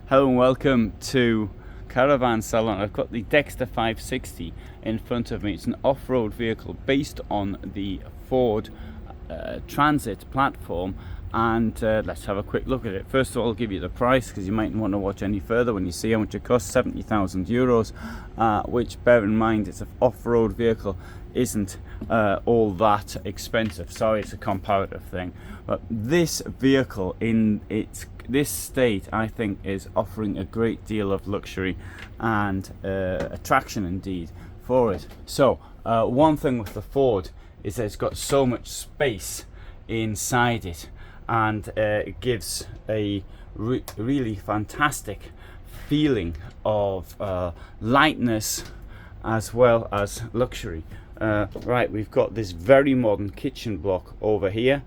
Hello and welcome to Caravan Salon. I've got the Dexter 560 in front of me. It's an off-road vehicle based on the Ford Transit platform, and let's have a quick look at it. First of all, I'll give you the price because you might want to watch any further when you see how much it costs. 70,000 euros, which, bear in mind, it's an off-road vehicle, isn't all that expensive. Sorry, it's a comparative thing, but this vehicle in this state, I think, is offering a great deal of luxury and attraction indeed for it. So one thing with the Ford is that it's got so much space inside it, and it gives a really fantastic feeling of lightness as well as luxury. Right, we've got this very modern kitchen block over here,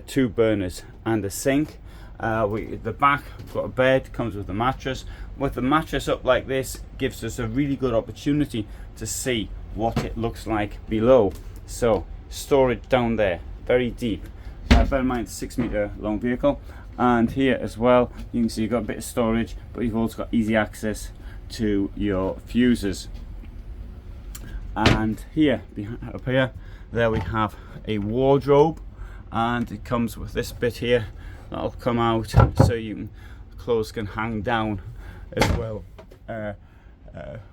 2 burners and a sink. The back, we've got a bed, comes with a mattress. With the mattress up like this, gives us a really good opportunity to see what it looks like below. So storage down there, very deep. Bear in mind, it's a 6 meter long vehicle, and here as well you can see you've got a bit of storage, but you've also got easy access to your fuses. And here, up here, there we have a wardrobe, and it comes with this bit here that'll come out so clothes can hang down as well.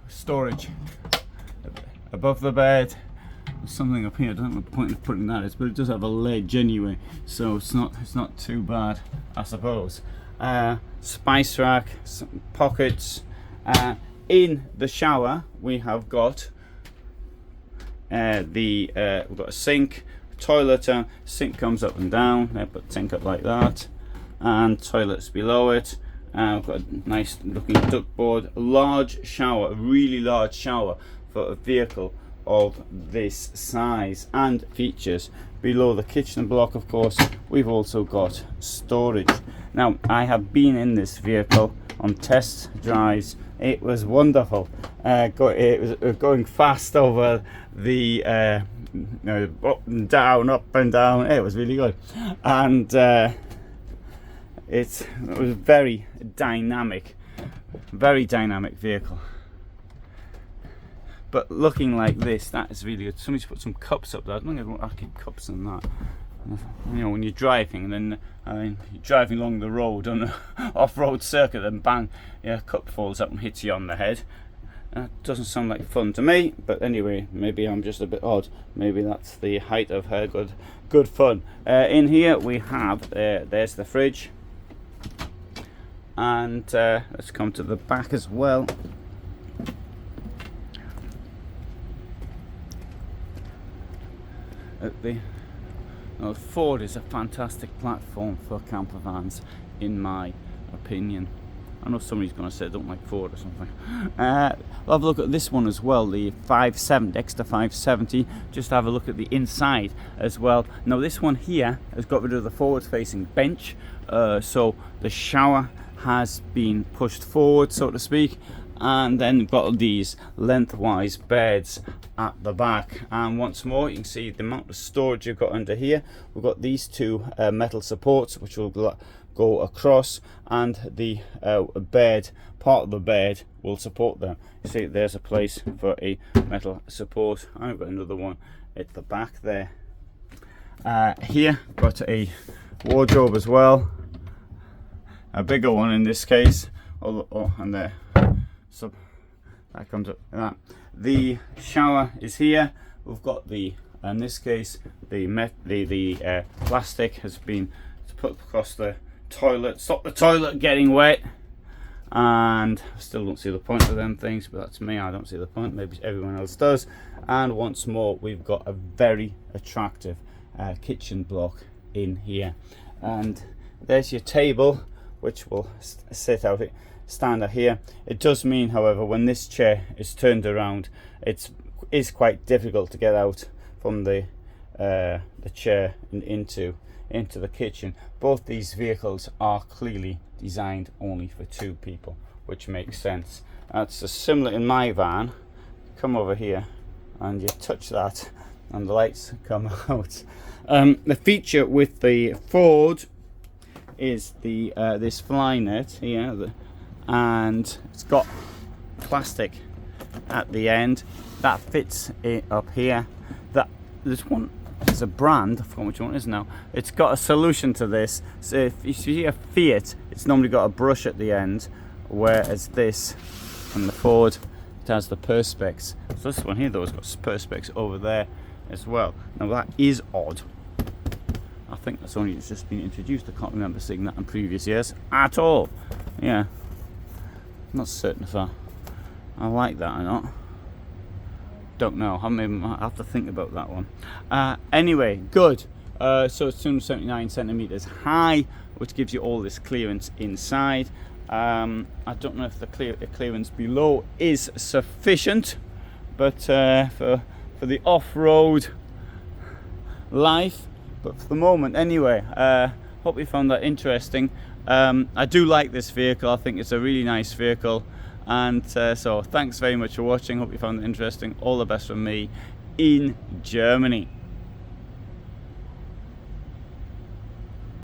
Storage above the bed. There's something up here, I don't know what the point of putting that is, but it does have a ledge anyway, so it's not too bad, I suppose. Spice rack, some pockets. In the shower we have got we've got a sink, toilet. Sink comes up and down. I put the sink up like that, and toilets below it. We've got a nice looking duckboard, a large shower, a really large shower for a vehicle of this size and features. Below the kitchen block, of course, we've also got storage. Now, I have been in this vehicle on test drives. It was wonderful. It was going fast over the up and down. It was really good, and it was a very dynamic vehicle. But looking like this, that is really good. Somebody's put some cups up there. I don't think I'll keep cups in that. You know, when you're driving, and then you're driving along the road on an off-road circuit, and bang, a cup falls up and hits you on the head. Doesn't sound like fun to me, but anyway, maybe I'm just a bit odd. Maybe that's the height of her good fun. In here we have, there's the fridge, and let's come to the back as well. Ford is a fantastic platform for camper vans, in my opinion. I know somebody's going to say I don't like Ford or something. I'll have a look at this one as well, the Dexter 570. Just have a look at the inside as well. Now this one here has got rid of the forward-facing bench, so the shower has been pushed forward, so to speak, and then got these lengthwise beds at the back. And once more, you can see the amount of storage you've got under here. We've got these 2 metal supports which will go across, and the bed, part of the bed, will support them. You see there's a place for a metal support. I've got another one at the back there. Here got a wardrobe as well, a bigger one in this case. And there, so that comes up like that. The shower is here. We've got in this case, the plastic has been put across the toilet, stop the toilet getting wet. And I still don't see the point of them things, but that's me, I don't see the point, maybe everyone else does. And once more, we've got a very attractive kitchen block in here, and there's your table, which will stand out here. It does mean, however, when this chair is turned around, it is quite difficult to get out from the chair and into the kitchen. Both these vehicles are clearly designed only for 2 people, which makes sense. That's similar in my van. Come over here and you touch that and the lights come out. The feature with the Ford is the this fly net here, and it's got plastic at the end that fits it up here. That this one is a brand, I forgot which one it is now. It's got a solution to this. So if you see a Fiat, it's normally got a brush at the end, whereas this from the Ford, it has the perspex. So this one here though has got perspex over there as well. Now that is odd. I think that's only just been introduced. I can't remember seeing that in previous years at all. Yeah, not certain if I like that or not. Don't know. I have to think about that one. Anyway, good. So it's 279 centimeters high, which gives you all this clearance inside. I don't know if the clearance below is sufficient, but for the off-road life. But for the moment, anyway, hope you found that interesting. I do like this vehicle. I think it's a really nice vehicle. And so thanks very much for watching. Hope you found it interesting. All the best from me in Germany.